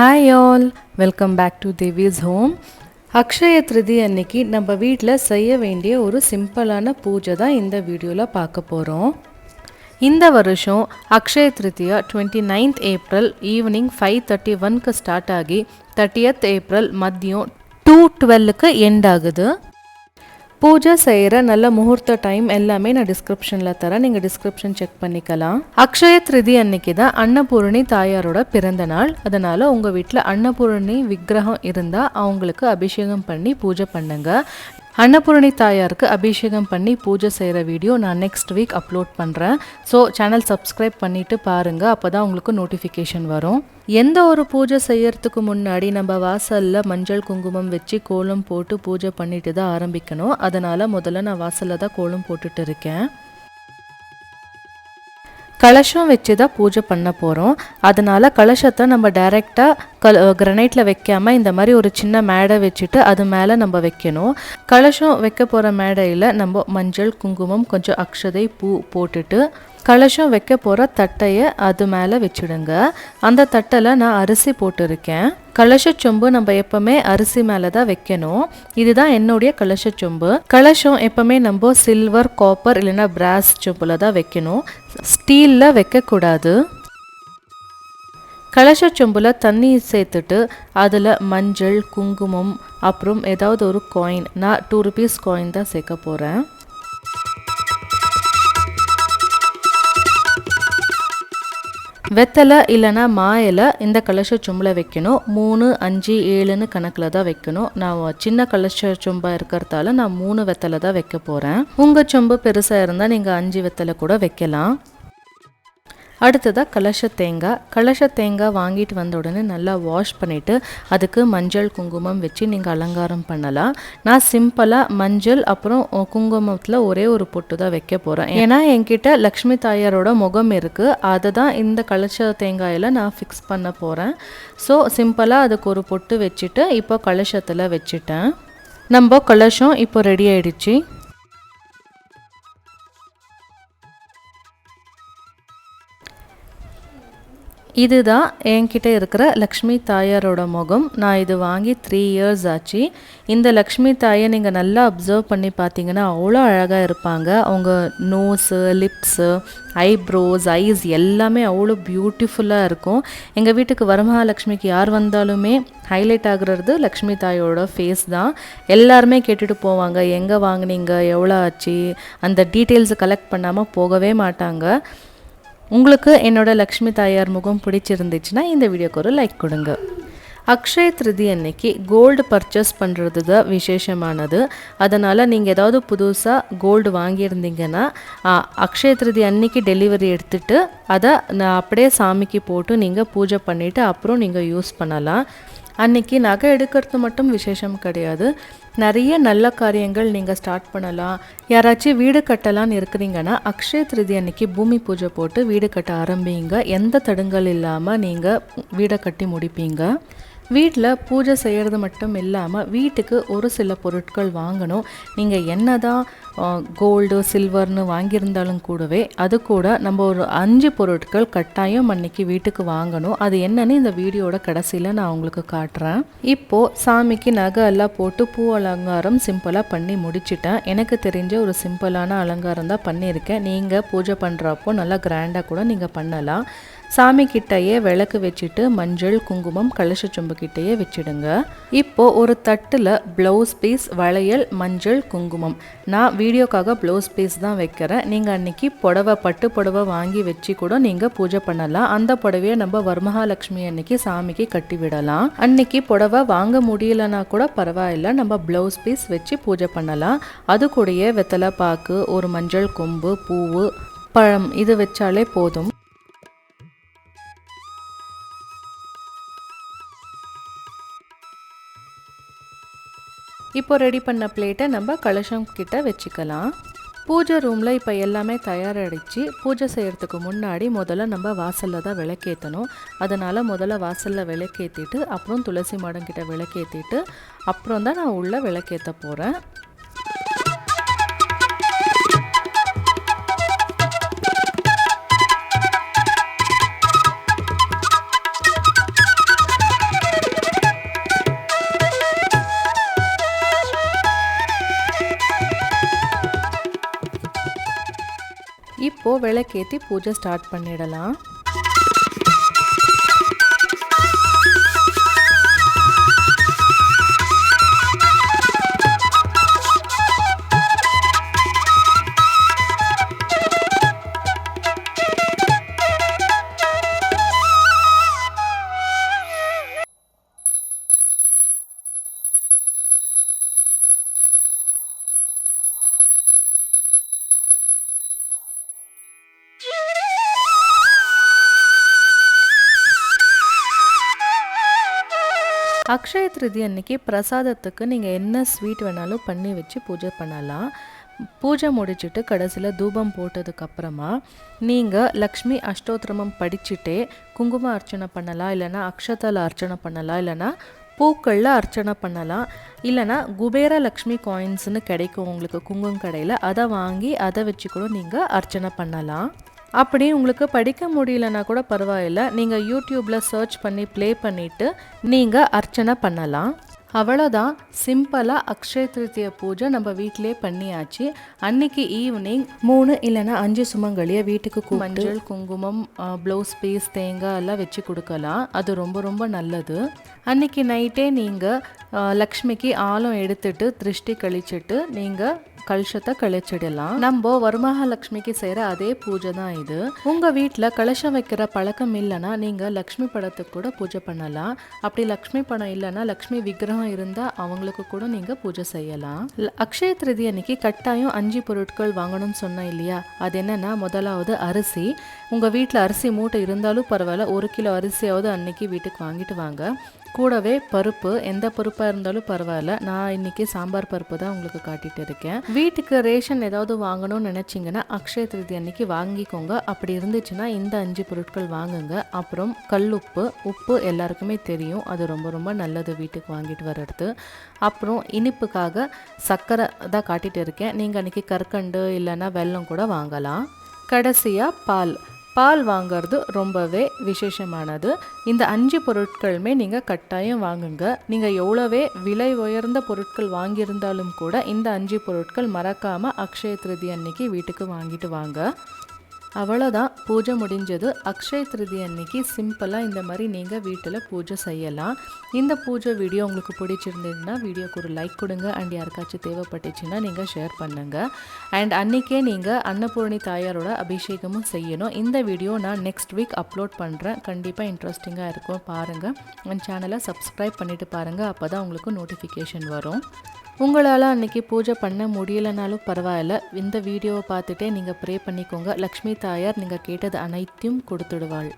Hi all, welcome back to Devi's home. Akshaya Tritiya அன்னைக்கு நம்ம வீட்டில் செய்ய வேண்டிய ஒரு சிம்பிளான பூஜை தான் இந்த வீடியோவில் பார்க்க போகிறோம். இந்த வருஷம் Akshaya Tritiya 29th April evening 5:31க்கு ஸ்டார்ட் ஆகி 30th ஏப்ரல் மதியம் 2:12க்கு எண்ட் ஆகுது. பூஜை செய்கிற நல்ல முகூர்த்த டைம் எல்லாமே நான் டிஸ்கிரிப்ஷனில் தரேன், நீங்கள் டிஸ்கிரிப்ஷன் செக் பண்ணிக்கலாம். அக்ஷய திருதி அன்னைக்கு தான் அன்னபூரணி தாயாரோட பிறந்த நாள். அதனால் உங்கள் வீட்டில் அன்னபூரணி விக்கிரகம் இருந்தால் அவங்களுக்கு அபிஷேகம் பண்ணி பூஜை பண்ணுங்க. அன்னபூரணி தாயாருக்கு அபிஷேகம் பண்ணி பூஜை செய்கிற வீடியோ நான் நெக்ஸ்ட் வீக் அப்லோட் பண்ணுறேன். ஸோ சேனல் சப்ஸ்கிரைப் பண்ணிவிட்டு பாருங்கள், அப்போ தான் உங்களுக்கு நோட்டிஃபிகேஷன் வரும். எந்த ஒரு பூஜை செய்யறதுக்கு முன்னாடி நம்ம வாசலில் மஞ்சள் குங்குமம் வச்சு கோலம் போட்டு பூஜை பண்ணிட்டு தான் ஆரம்பிக்கணும். அதனால் முதல்ல நான் வாசலில் தான் கோலம் போட்டுட்டு இருக்கேன். கலசம் வச்சு தான் பூஜை பண்ண போகிறோம். அதனால் கலசத்தை நம்ம டைரெக்டாக கிரனைட்டில் வைக்காமல் இந்த மாதிரி ஒரு சின்ன மேடை வச்சுட்டு அது மேலே நம்ம வைக்கணும். கலசம் வைக்க போகிற மேடையில் நம்ம மஞ்சள் குங்குமம் கொஞ்சம் அக்ஷதை பூ போட்டுட்டு கலசம் வைக்க போகிற தட்டையை அது மேலே வச்சுடுங்க. அந்த தட்டில் நான் அரிசி போட்டிருக்கேன். கலசச்சொம்பு நம்ம எப்பவுமே அரிசி மேலே தான் வைக்கணும். இதுதான் என்னுடைய கலசச்சொம்பு. கலசம் எப்பவுமே நம்ம சில்வர், காப்பர் இல்லைன்னா பிராஸ் சொம்பில் தான் வைக்கணும், ஸ்டீலில் வைக்கக்கூடாது. கலசச்சொம்பில் தண்ணி சேர்த்துட்டு அதில் மஞ்சள், குங்குமம், அப்புறம் ஏதாவது ஒரு காயின், நான் 2 rupees காயின் தான் சேர்க்க போகிறேன். வெத்தலை இல்லைனா மாயில இந்த கலச சொம்பில் வைக்கணும். 3, 5, 7ன்னு கணக்கில் தான் வைக்கணும். நான் சின்ன கலச சொம்பாக இருக்கிறதால நான் 3 வெத்தலை தான் வைக்க போகிறேன். உங்கள் சொம்பு பெருசாக இருந்தால் நீங்கள் 5 வெத்தலை கூட வைக்கலாம். அடுத்ததாக கலச தேங்காய் வாங்கிட்டு வந்த உடனே நல்லா வாஷ் பண்ணிவிட்டு அதுக்கு மஞ்சள் குங்குமம் வச்சு நீங்கள் அலங்காரம் பண்ணலாம். நான் சிம்பிளாக மஞ்சள் அப்புறம் குங்குமத்தில் ஒரே ஒரு பொட்டு தான் வைக்க போகிறேன். ஏன்னா என்கிட்ட லக்ஷ்மி தாயாரோட முகம் இருக்குது, அதை தான் இந்த கலச தேங்காயில் நான் ஃபிக்ஸ் பண்ண போகிறேன். ஸோ சிம்பிளாக அதுக்கு ஒரு பொட்டு வச்சுட்டு இப்போ கலசத்தில் வச்சுட்டேன். நம்ம கலசம் இப்போ ரெடி ஆயிடுச்சு. இதுதான் என்கிட்ட இருக்கிற லக்ஷ்மி தாயாரோட முகம். நான் இது வாங்கி 3 years ஆச்சு. இந்த லக்ஷ்மி தாயை நீங்கள் நல்லா அப்சர்வ் பண்ணி பார்த்தீங்கன்னா அவ்வளோ அழகாக இருப்பாங்க. அவங்க நோஸு, லிப்ஸு, ஐப்ரோஸ், ஐஸ் எல்லாமே அவ்வளோ பியூட்டிஃபுல்லாக இருக்கும். எங்கள் வீட்டுக்கு வரமகாலட்சுமிக்கு யார் வந்தாலுமே ஹைலைட் ஆகுறது லக்ஷ்மி தாயோட ஃபேஸ் தான். எல்லாருமே கேட்டுட்டு போவாங்க, எங்கே வாங்கினீங்க, எவ்வளோ ஆச்சு, அந்த டீட்டெயில்ஸை கலெக்ட் பண்ணாமல் போகவே மாட்டாங்க. உங்களுக்கு என்னோட லக்ஷ்மி தாயார் முகம் பிடிச்சிருந்துச்சுன்னா இந்த வீடியோக்கு ஒரு லைக் கொடுங்க. அக்ஷய திருதி அன்னைக்கு கோல்டு பர்ச்சேஸ் பண்ணுறது தான் விசேஷமானது. அதனால் நீங்கள் ஏதாவது புதுசாக கோல்டு வாங்கியிருந்தீங்கன்னா அக்ஷய திருதி அன்னைக்கு டெலிவரி எடுத்துகிட்டு அதை நான் அப்படியே சாமிக்கு போட்டு நீங்கள் பூஜை பண்ணிவிட்டு அப்புறம் நீங்கள் யூஸ் பண்ணலாம். அன்றைக்கி நகை எடுக்கிறது மட்டும் விசேஷம் கிடையாது, நிறைய நல்ல காரியங்கள் நீங்கள் ஸ்டார்ட் பண்ணலாம். யாராச்சும் வீடு கட்டலான்னு இருக்கிறீங்கன்னா அக்ஷய திருதி அன்னைக்கு பூமி பூஜை போட்டு வீடு கட்ட ஆரம்பிங்க. எந்த தடுங்கல் இல்லாமல் நீங்கள் வீடை கட்டி முடிப்பீங்க. வீட்டில் பூஜை செய்கிறது மட்டும் இல்லாமல் வீட்டுக்கு ஒரு சில பொருட்கள் வாங்கணும். நீங்கள் என்ன தான் கோல்டு, சில்வர்னு வாங்கியிருந்தாலும் கூடவே அது கூட நம்ம ஒரு 5 பொருட்கள் கட்டாயம் அன்னைக்கு வீட்டுக்கு வாங்கணும். அது என்னன்னு இந்த வீடியோட கடைசியில் நான் உங்களுக்கு காட்டுறேன். இப்போது சாமிக்கு நகை எல்லாம் போட்டு பூ அலங்காரம் சிம்பிளாக பண்ணி முடிச்சிட்டேன். எனக்கு தெரிஞ்ச ஒரு சிம்பிளான அலங்காரம் தான் பண்ணியிருக்கேன். நீங்கள் பூஜை பண்ணுறப்போ நல்லா கிராண்டாக கூட நீங்கள் பண்ணலாம். சாமி கிட்டையே விளக்கு வச்சுட்டு மஞ்சள் குங்குமம் கலச சொம்பு கிட்டையே வச்சுடுங்க. இப்போது ஒரு தட்டில் ப்ளவுஸ் பீஸ், வளையல், மஞ்சள் குங்குமம், நான் வீடியோக்காக ப்ளவுஸ் பீஸ் தான் வைக்கிறேன். நீங்கள் அன்றைக்கி பட்டு புடவை வாங்கி வச்சு கூட நீங்கள் பூஜை பண்ணலாம். அந்த புடவையை நம்ம வரமகாலட்சுமி அன்னைக்கு சாமிக்கு கட்டி விடலாம். அன்னைக்கு புடவை வாங்க முடியலன்னா கூட பரவாயில்ல, நம்ம ப்ளவுஸ் பீஸ் வச்சு பூஜை பண்ணலாம். அது கூடயே வெத்தலை பாக்கு, ஒரு மஞ்சள் கொம்பு, பூவு, பழம் இது வச்சாலே போதும். இப்போ ரெடி பண்ண பிளேட்டை நம்ம கலசம் கிட்ட வச்சுக்கலாம். பூஜை ரூமில் இப்போ எல்லாமே தயாராகிடுச்சு. பூஜை செய்கிறதுக்கு முன்னாடி முதல்ல நம்ம வாசலில் தான் விளக்கேற்றணும். அதனால் முதல்ல வாசலில் விளக்கேற்றிட்டு அப்புறம் துளசி மாடம் கிட்ட விளக்கேற்றிட்டு அப்புறம் தான் நான் உள்ளே விளக்கேற்ற போகிறேன். இப்போது விளக்கேற்றி பூஜை ஸ்டார்ட் பண்ணிடலாம். அக்ஷய திருதி அன்னைக்கு பிரசாதத்துக்கு நீங்கள் என்ன ஸ்வீட் வேணாலும் பண்ணி வச்சு பூஜை பண்ணலாம். பூஜை முடிச்சுட்டு கடைசியில் தூபம் போட்டதுக்கப்புறமா நீங்கள் லக்ஷ்மி அஷ்டோத்திரமம் படிச்சுட்டே குங்கும அர்ச்சனை பண்ணலாம், இல்லைனா அக்ஷதால அர்ச்சனை பண்ணலாம், இல்லைனா பூக்களில் அர்ச்சனை பண்ணலாம், இல்லைனா குபேர லக்ஷ்மி காயின்ஸ்னு கிடைக்கும் உங்களுக்கு குங்குமம் கடையில், அதை வாங்கி அதை வச்சு கூட நீங்கள் அர்ச்சனை பண்ணலாம். அப்படி உங்களுக்கு படிக்க முடியலன்னா கூட பரவாயில்ல, நீங்கள் யூடியூப்பில் சர்ச் பண்ணி ப்ளே பண்ணிவிட்டு நீங்கள் அர்ச்சனை பண்ணலாம். அவ்வளோதான், சிம்பிளாக அக்ஷய திருத்திய பூஜை நம்ம வீட்டிலே பண்ணியாச்சு. அன்னைக்கு ஈவினிங் 3 இல்லைனா 5 சுமங்கலியை வீட்டுக்கு மஞ்சள் குங்குமம் ப்ளவுஸ் பீஸ் தேங்காய் எல்லாம் வச்சு கொடுக்கலாம். அது ரொம்ப ரொம்ப நல்லது. அன்னைக்கு நைட்டே நீங்கள் லக்ஷ்மிக்கு ஆழம் எடுத்துட்டு திருஷ்டி கழிச்சிட்டு நீங்கள் கலசத்தை கழிச்சிடலாம். நம்ம வரமகாலட்சுமிக்கு செய்கிற அதே பூஜை தான் இது. உங்கள் வீட்டில் கலசம் வைக்கிற பழக்கம் இல்லைன்னா நீங்கள் லக்ஷ்மி படத்துக்கு கூட பூஜை பண்ணலாம். அப்படி லக்ஷ்மி படம் இல்லைன்னா லக்ஷ்மி விக்கிரகம் இருந்தால் அவங்களுக்கு கூட நீங்கள் பூஜை செய்யலாம். அக்ஷய திருதி அன்னைக்கு கட்டாயம் 5 பொருட்கள் வாங்கணும்னு சொன்னேன் இல்லையா, அது என்னென்னா முதலாவது அரிசி. உங்கள் வீட்டில் அரிசி மூட்டை இருந்தாலும் பரவாயில்ல, 1 கிலோ அரிசியாவது அன்னைக்கு வீட்டுக்கு வாங்கிட்டு வாங்க. கூடவே பருப்பு, எந்த பருப்பாக இருந்தாலும் பரவாயில்ல, நான் இன்றைக்கி சாம்பார் பருப்பு தான் உங்களுக்கு காட்டிகிட்டு இருக்கேன். வீட்டுக்கு ரேஷன் ஏதாவது வாங்கணும்னு நினச்சிங்கன்னா அக்ஷய திருதி அன்னைக்கு வாங்கிக்கோங்க. அப்படி இருந்துச்சுன்னா இந்த 5 பொருட்கள் வாங்குங்க. அப்புறம் கல்லுப்பு, உப்பு எல்லாருக்குமே தெரியும், அது ரொம்ப ரொம்ப நல்லது வீட்டுக்கு வாங்கிட்டு வர்றது. அப்புறம் இனிப்புக்காக சர்க்கரை தான் காட்டிகிட்டு இருக்கேன். நீங்கள் அன்றைக்கி கற்கண்டு இல்லைன்னா வெல்லம் கூட வாங்கலாம். கடைசியாக பால் வாங்கிறது ரொம்பவே விசேஷமானது. இந்த 5 பொருட்களுமே நீங்கள் கட்டாயம் வாங்குங்க. நீங்கள் எவ்வளவே விலை உயர்ந்த பொருட்கள் வாங்கியிருந்தாலும் கூட இந்த 5 பொருட்கள் மறக்காமல் அக்ஷய திருதி அன்னைக்கு வீட்டுக்கு வாங்கிட்டு வாங்க. அவ்வளோதான், பூஜை முடிஞ்சது. அக்ஷய திருதி அன்னைக்கு சிம்பிளாக இந்த மாதிரி நீங்கள் வீட்டில் பூஜை செய்யலாம். இந்த பூஜை வீடியோ உங்களுக்கு பிடிச்சிருந்ததுன்னா வீடியோக்கு ஒரு லைக் கொடுங்க. அண்ட் யாருக்காச்சும் தேவைப்பட்டுச்சுன்னா நீங்கள் ஷேர் பண்ணுங்கள். அண்ட் அன்றைக்கே நீங்கள் அன்னபூரணி தாயாரோட அபிஷேகமும் செய்யணும். இந்த வீடியோ நான் நெக்ஸ்ட் வீக் அப்லோட் பண்ணுறேன். கண்டிப்பாக இன்ட்ரெஸ்டிங்காக இருக்கும், பாருங்கள். என் சேனலை சப்ஸ்கிரைப் பண்ணிவிட்டு பாருங்கள், அப்போ தான் உங்களுக்கு நோட்டிஃபிகேஷன் வரும். உங்களால் அன்றைக்கி பூஜை பண்ண முடியலைனாலும் பரவாயில்ல, இந்த வீடியோவை பார்த்துட்டே நீங்கள் ப்ரே பண்ணிக்கோங்க. லக்ஷ்மி தாயார் நீங்கள் கேட்டது அனைத்தையும் கொடுத்துடுவாள்.